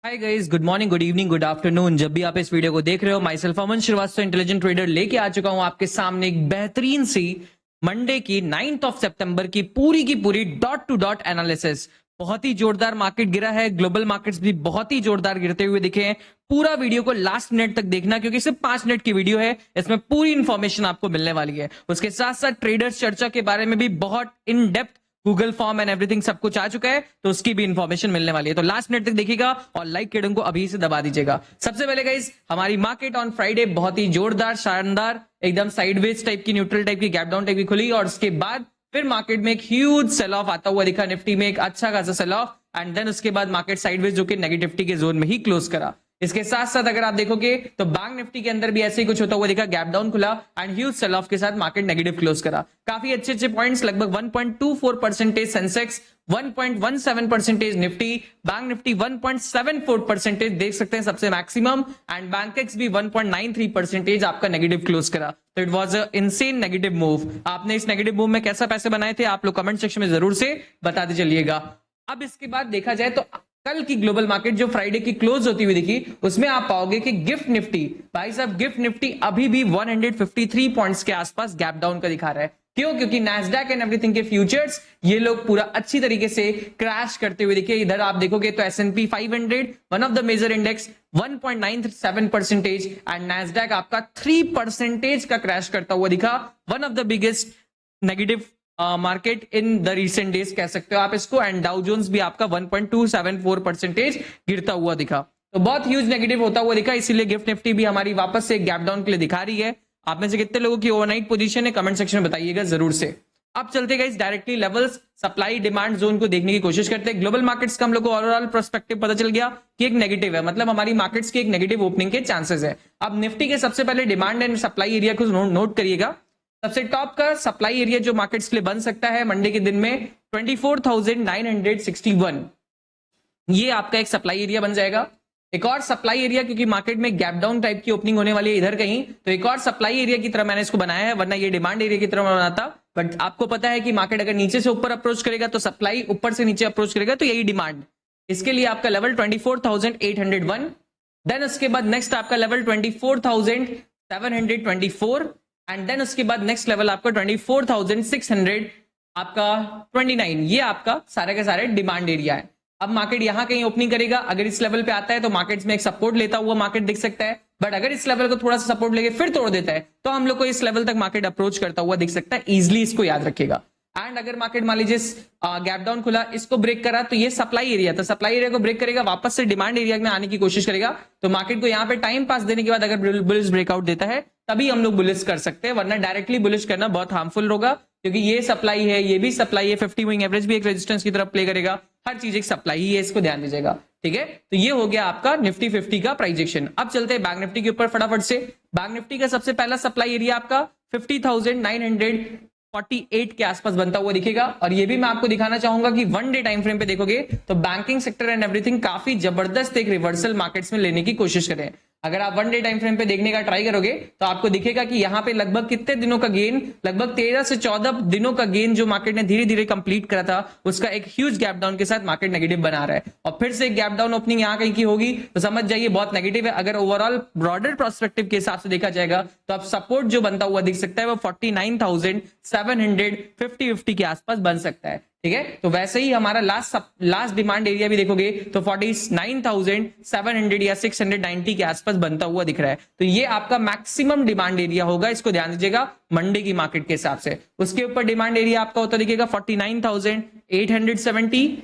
हाय guys, good morning, good evening, good afternoon. जब भी आप इस वीडियो को देख रहे हो, my self Aman Srivastava intelligent trader लेके आ चुका हूं आपके सामने एक बेहतरीन सी मंडे की 9th ऑफ सितंबर की पूरी डॉट टू डॉट एनालिसिस। बहुत ही जोरदार मार्केट गिरा है, ग्लोबल मार्केट्स भी बहुत ही जोरदार गिरते हुए दिखे हैं। पूरा वीडियो को लास्ट मिनट तक देखना, क्योंकि सिर्फ 5 मिनट की वीडियो है, इसमें पूरी इंफॉर्मेशन आपको मिलने वाली है। उसके साथ साथ ट्रेडर्स चर्चा के बारे में भी बहुत in depth Google form and everything सब कुछ आ चुका है, तो उसकी भी इंफॉर्मेशन मिलने वाली है। तो लास्ट मिनट तक देखिएगा और लाइक के बटन को अभी से दबा दीजिएगा। सबसे पहले गाइस, हमारी मार्केट ऑन फ्राइडे बहुत ही जोरदार, शानदार, एकदम साइडवेज टाइप की, न्यूट्रल टाइप की, गैप डाउन टाइप की खुली, और उसके बाद फिर मार्केट में एक ह्यूज सेल ऑफ आता हुआ दिखा। निफ्टी में एक अच्छा खासा सेल ऑफ, एंड देन उसके बाद मार्केट साइडवेज जो कि नेगेटिविटी के जोन में ही क्लोज करा। इसके साथ साथ अगर आप देखोगे तो बैंक निफ्टी के अंदर भी ऐसे ही कुछ होता हुआ दिखा, गैप डाउन खुला एंड ह्यूज सेल ऑफ के साथ मार्केट नेगेटिव क्लोज करा। काफी अच्छे अच्छे पॉइंट्स, लगभग 1.24% सेंसेक्स, 1.17% निफ्टी, बैंक निफ्टी 1.74% देख सकते हैं सबसे मैक्सिमम, एंड बैंकेक्स भी 1.93% आपका नेगेटिव क्लोज करा। तो it was a insane negative move. आपने इस नेगेटिव मूव में कैसा पैसे बनाए थे, आप लोग कमेंट सेक्शन में जरूर से बताते चलिएगा। अब इसके बाद देखा जाए तो कल की ग्लोबल मार्केट जो फ्राइडे की क्लोज होती हुई दिखी, उसमें आप पाओगे कि गिफ्ट निफ्टी, भाई साहब गिफ्ट निफ्टी अभी भी 153 पॉइंट्स के आसपास गैप डाउन का दिखा रहा है। क्यों? क्योंकि नैस्डैक एंड एवरीथिंग के फ्यूचर्स ये लोग पूरा अच्छी तरीके से क्रैश करते हुए दिखे। इधर आप देखोगे तो S&P 500, one of the major index, 1.97% and Nasdaq आपका 3% का क्रैश करता हुआ दिखा। One of the biggest negative market in the recent days कह सकते हो आप इसको, एंड डाउ जोन्स भी आपका 1.274% गिरता हुआ दिखा। तो बहुत ह्यूज नेगेटिव होता हुआ दिखा, इसीलिए गिफ्ट निफ्टी भी हमारी वापस से गैप डाउन के लिए दिखा रही है। आप में से कितने लोगों की ओवरनाइट पोजीशन है, कमेंट सेक्शन में बताइएगा जरूर से। अब चलते गए directly levels, supply demand zone को देखने की कोशिश करते हैं। ग्लोबल मार्केट्स का हम लोग को ओवरऑल पर्सपेक्टिव पता चल गया कि एक नेगेटिव है, मतलब हमारी मार्केट्स की एक नेगेटिव ओपनिंग के चांसेस है। अब निफ्टी के सबसे पहले डिमांड एंड सप्लाई एरिया को नोट करिएगा। सबसे टॉप का सप्लाई एरिया जो मार्केट्स के लिए बन सकता है मंडे के दिन में 24,961, ये आपका एक सप्लाई एरिया बन जाएगा। एक और सप्लाई एरिया, क्योंकि मार्केट में गैप डाउन टाइप की ओपनिंग होने वाली है इधर कहीं, तो एक और सप्लाई एरिया की तरह मैंने इसको बनाया है, वरना ये डिमांड एरिया की तरह बनाता। बट आपको पता है कि मार्केट अगर नीचे से ऊपर अप्रोच करेगा तो सप्लाई, ऊपर से नीचे अप्रोच करेगा तो यही डिमांड। इसके लिए आपका लेवल 24,801, देन उसके बाद नेक्स्ट आपका लेवल 24,724, एंड देन उसके बाद नेक्स्ट लेवल आपका 24,600, आपका 29, ये आपका सारे के सारे डिमांड एरिया है। अब मार्केट यहां कहीं ओपनिंग करेगा, अगर इस लेवल पे आता है तो मार्केट्स में एक सपोर्ट लेता हुआ मार्केट दिख सकता है, बट अगर इस लेवल को थोड़ा सा सपोर्ट लेके फिर तोड़ देता है तो हम लोग को इस लेवल तक मार्केट अप्रोच करता हुआ दिख सकता है। इजिली इसको याद रखिएगा। एंड अगर मार्केट मान लीजिए गैप डाउन खुला, इसको ब्रेक करा, तो ये सप्लाई एरिया, तो सप्लाई एरिया को ब्रेक करेगा, वापस से डिमांड एरिया में आने की कोशिश करेगा, तो मार्केट को यहाँ पे टाइम पास देने के बाद अगर बुलिश ब्रेकआउट देता है तभी हम लोग बुलिश कर सकते हैं, वरना डायरेक्टली बुलिश करना बहुत हार्मफुल होगा, क्योंकि ये सप्लाई है, ये भी सप्लाई है, 50 मूविंग एवरेज भी एक रेजिस्टेंस की तरफ प्ले करेगा, हर चीज एक सप्लाई ही है, इसको ध्यान दीजिएगा। ठीक है, तो ये हो गया आपका निफ्टी 50 का प्राइजेक्शन। अब चलते हैं बैंक निफ्टी के ऊपर फटाफट से। बैंक निफ्टी का सबसे पहला सप्लाई एरिया आपका 50,948 के आसपास बनता हुआ दिखेगा, और ये भी मैं आपको दिखाना चाहूंगा कि वन डे टाइम फ्रेम पे देखोगे तो बैंकिंग सेक्टर एंड एवरीथिंग काफी जबरदस्त एक रिवर्सल मार्केट्स में लेने की कोशिश करें। अगर आप वन डे टाइम फ्रेम पे देखने का ट्राई करोगे तो आपको दिखेगा कि यहाँ पे लगभग कितने दिनों का गेन, लगभग 13 से 14 दिनों का गेन जो मार्केट ने धीरे धीरे कंप्लीट करा था, उसका एक ह्यूज गैप डाउन के साथ मार्केट नेगेटिव बना रहा है, और फिर से एक गैप डाउन ओपनिंग यहाँ कहीं की होगी तो समझ जाइए बहुत नेगेटिव है। अगर ओवरऑल ब्रॉडर प्रोस्पेक्टिव के हिसाब से देखा जाएगा तो आप सपोर्ट जो बनता हुआ दिख सकता है वो 49,750 के आसपास बन सकता है। ठीक है, तो वैसे ही हमारा लास्ट डिमांड एरिया भी देखोगे तो 49,700 या 690 के आसपास बनता हुआ दिख रहा है, तो ये आपका मैक्सिमम डिमांड एरिया होगा, इसको ध्यान दीजिएगा मंडे की मार्केट के हिसाब से। उसके ऊपर डिमांड एरिया आपका होता दिखेगा 49,870,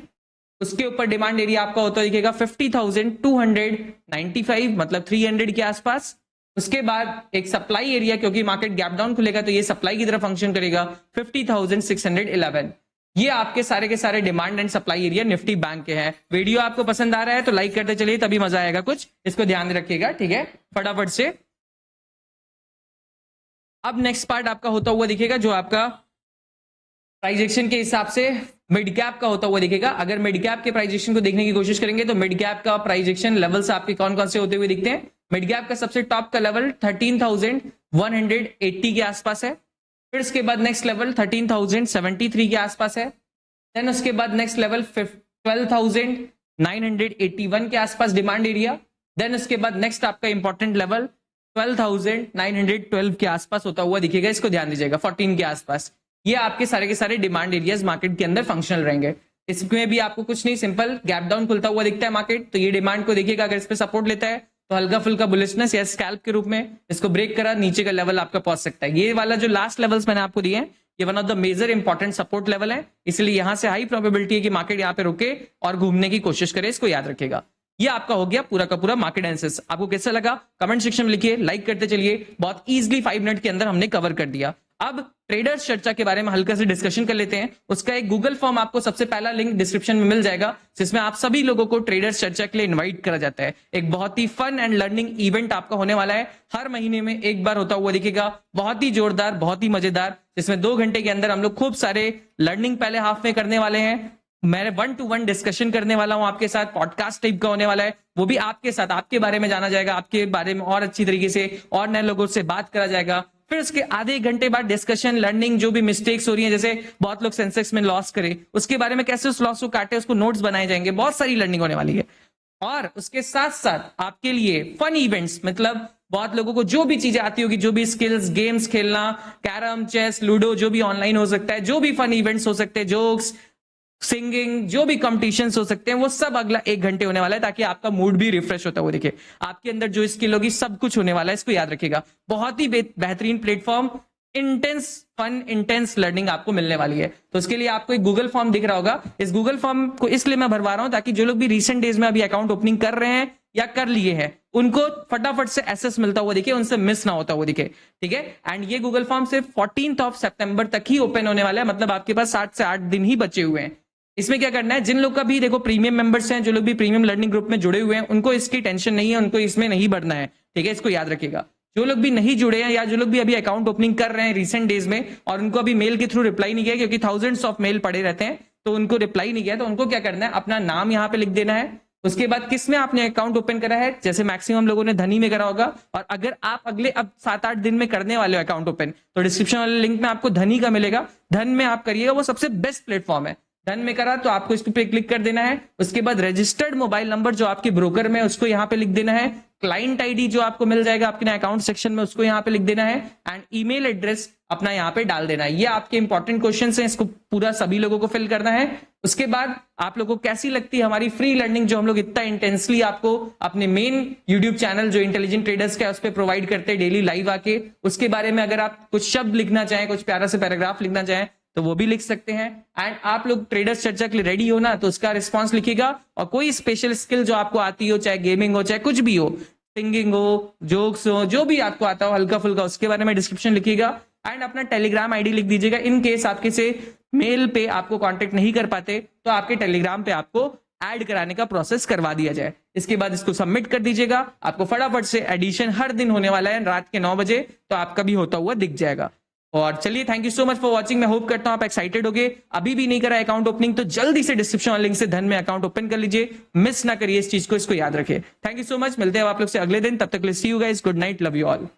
उसके ऊपर डिमांड एरिया आपका होता दिखेगा 50,295, मतलब 300 के आसपास। उसके बाद एक सप्लाई एरिया, क्योंकि मार्केट गैप डाउन खुलेगा तो ये सप्लाई की तरह फंक्शन करेगा, 50,611। ये आपके सारे के सारे demand and supply area Nifty bank के हैं। वीडियो आपको पसंद आ रहा है तो लाइक करते चलिए, तभी मजा आएगा कुछ, इसको ध्यान रखिएगा। ठीक है, फटाफट से अब नेक्स्ट पार्ट आपका होता हुआ दिखेगा जो आपका प्राइजेक्शन के हिसाब से मिड कैप का होता हुआ दिखेगा। अगर मिड कैप के प्राइजेक्शन को देखने की कोशिश करेंगे तो मिड कैप का प्राइजेक्शन लेवल्स आपके कौन कौन से होते हुए दिखते हैं। मिड कैप का सबसे टॉप का लेवल 13,180 के आसपास है, फिर उसके बाद नेक्स्ट लेवल 13,073 के आसपास है, देन उसके बाद नेक्स्ट लेवल 12,000 981 के आसपास डिमांड एरिया, देन उसके बाद नेक्स्ट आपका इंपॉर्टेंट लेवल 12,912 के आसपास होता हुआ दिखेगा, इसको ध्यान दीजिएगा, 14 के आसपास। ये आपके सारे के सारे डिमांड एरियाज मार्केट के अंदर फंक्शनल रहेंगे। इसमें भी आपको कुछ नहीं, सिंपल गैप डाउन खुलता हुआ दिखता है मार्केट, तो ये डिमांड को देखिएगा, अगर इस पे सपोर्ट लेता है तो हल्का फुल्का बुलिशनेस या स्कैल्प के रूप में इसको ब्रेक करा, नीचे का लेवल आपका पहुंच सकता है। ये वाला जो लास्ट लेवल्स मैंने आपको दिए हैं, ये one of the major important support level है, इसलिए यहां से हाई प्रोबेबिलिटी है कि मार्केट यहाँ पे रुके और घूमने की कोशिश करे, इसको याद रखेगा। ये आपका हो गया पूरा का पूरा मार्केट एनालिसिस। आपको कैसा लगा कमेंट सेक्शन में लिखिए, लाइक करते चलिए। बहुत इजीली 5 मिनट के अंदर हमने कवर कर दिया। अब ट्रेडर्स चर्चा के बारे में हल्का से डिस्कशन कर लेते हैं। उसका एक गूगल फॉर्म आपको सबसे पहला लिंक डिस्क्रिप्शन में मिल जाएगा, जिसमें आप सभी लोगों को ट्रेडर्स चर्चा के लिए इनवाइट करा जाता है। एक बहुत ही फन एंड लर्निंग इवेंट आपका होने वाला है, हर महीने में एक बार होता हुआ दिखेगा, बहुत ही जोरदार, बहुत ही मजेदार, जिसमें 2 घंटे के अंदर हम लोग खूब सारे लर्निंग पहले हाफ में करने वाले हैं। मैं 1-to-1 डिस्कशन करने वाला हूं आपके साथ, पॉडकास्ट टाइप का होने वाला है, वो भी आपके साथ, आपके बारे में जाना जाएगा, आपके बारे में और अच्छी तरीके से और नए लोगों से बात करा जाएगा। फिर उसके आधे घंटे बाद डिस्कशन, लर्निंग, जो भी मिस्टेक्स हो रही हैं, जैसे बहुत लोग सेंसेक्स में लॉस करे, उसके बारे में कैसे उस लॉस को काटे, उसको नोट्स बनाए जाएंगे, बहुत सारी लर्निंग होने वाली है। और उसके साथ साथ आपके लिए फन इवेंट्स, मतलब बहुत लोगों को जो भी चीजें आती होगी, जो भी स्किल्स, गेम्स खेलना, कैरम, चेस, लूडो, जो भी ऑनलाइन हो सकता है, जो भी फन इवेंट्स हो सकते हैं, जोक्स, सिंगिंग, जो भी कॉम्पिटिशंस हो सकते हैं, वो सब अगला 1 घंटे होने वाला है, ताकि आपका मूड भी रिफ्रेश होता हुआ दिखे। आपके अंदर जो स्किल होगी सब कुछ होने वाला है, इसको याद रखिएगा। बहुत ही बेहतरीन platform, intense fun, intense learning आपको मिलने वाली है। तो उसके लिए आपको एक गूगल फॉर्म दिख रहा होगा, इस गूगल फॉर्म को इसलिए मैं भरवा रहा हूं ताकि जो लोग भी रिसेंट डेज में अभी अकाउंट ओपनिंग कर रहे हैं या कर लिए हैं, उनको फटाफट से एक्सेस मिलता हुआ दिखे, उनसे मिस ना होता हुआ दिखे, ठीक है। एंड ये गूगल फॉर्म सिर्फ 14 सितंबर तक ही ओपन होने वाला है, मतलब आपके पास 7 से 8 दिन ही बचे हुए हैं। इसमें क्या करना है, जिन लोग का भी देखो प्रीमियम मेंबर्स हैं, जो लोग भी प्रीमियम लर्निंग ग्रुप में जुड़े हुए हैं, उनको इसकी टेंशन नहीं है, उनको इसमें नहीं बढ़ना है, ठीक है, इसको याद रखिएगा। जो लोग भी नहीं जुड़े हैं या जो लोग भी अभी अकाउंट ओपनिंग कर रहे हैं रिसेंट डेज में और उनको अभी मेल के थ्रू रिप्लाई नहीं किया, क्योंकि थाउजेंड्स ऑफ मेल पड़े रहते हैं, तो उनको रिप्लाई नहीं किया, तो उनको क्या करना है, अपना नाम यहाँ पे लिख देना है। उसके बाद किस में आपने अकाउंट ओपन करा है, जैसे मैक्सिमम लोगों ने धनी में करा होगा, और अगर आप अगले अब 7-8 दिन में करने वाले हो अकाउंट ओपन, तो डिस्क्रिप्शन वाले लिंक में आपको धनी का मिलेगा, धन में आप करिएगा, वो सबसे बेस्ट प्लेटफॉर्म है। धन में करा तो आपको इस पे क्लिक कर देना है। उसके बाद रजिस्टर्ड मोबाइल नंबर जो आपके ब्रोकर में, उसको यहाँ पे लिख देना है। क्लाइंट आईडी जो आपको मिल जाएगा आपके अकाउंट सेक्शन में, उसको यहाँ पे लिख देना है। एंड ईमेल एड्रेस अपना यहाँ पे डाल देना है। ये आपके इंपॉर्टेंट क्वेश्चंस हैं, इसको पूरा सभी लोगों को फिल करना है। उसके बाद आप लोगों को कैसी लगती है हमारी फ्री लर्निंग, जो हम लोग इतना इंटेंसली आपको अपने मेन यूट्यूब चैनल जो इंटेलिजेंट ट्रेडर्स का है उस पर प्रोवाइड करते हैं डेली लाइव आके, उसके बारे में अगर आप कुछ शब्द लिखना चाहें, कुछ प्यारा से पैराग्राफ लिखना चाहें, तो वो भी लिख सकते हैं। एंड आप लोग ट्रेडर्स चर्चा के लिए रेडी हो ना, तो उसका रिस्पॉन्स लिखिएगा। और कोई स्पेशल स्किल जो आपको आती हो, चाहे गेमिंग हो, चाहे कुछ भी हो, सिंगिंग हो, जोक्स हो, जो भी आपको आता हो हल्का फुल्का, उसके बारे में डिस्क्रिप्शन लिखिएगा। एंड अपना टेलीग्राम आईडी लिख दीजिएगा, इन केस आपके से मेल पे आपको कांटेक्ट नहीं कर पाते तो आपके टेलीग्राम पे आपको ऐड कराने का प्रोसेस करवा दिया जाए। इसके बाद इसको सबमिट कर दीजिएगा, आपको फटाफट से एडिशन हर दिन होने वाला है रात के 9 बजे, तो आपका भी होता हुआ दिख जाएगा। और चलिए, thank you so much for watching. मैं होप करता हूं आप एक्साइटेड हो गए। अभी भी नहीं करा अकाउंट ओपनिंग तो जल्दी से डिस्क्रिप्शन वाले लिंक से धन में अकाउंट ओपन कर लीजिए, मिस ना करिए इस चीज को, इसको याद रखिए। थैंक यू सो मच, मिलते हैं आप लोग से अगले दिन, तब तक see you guys, good night, love you all.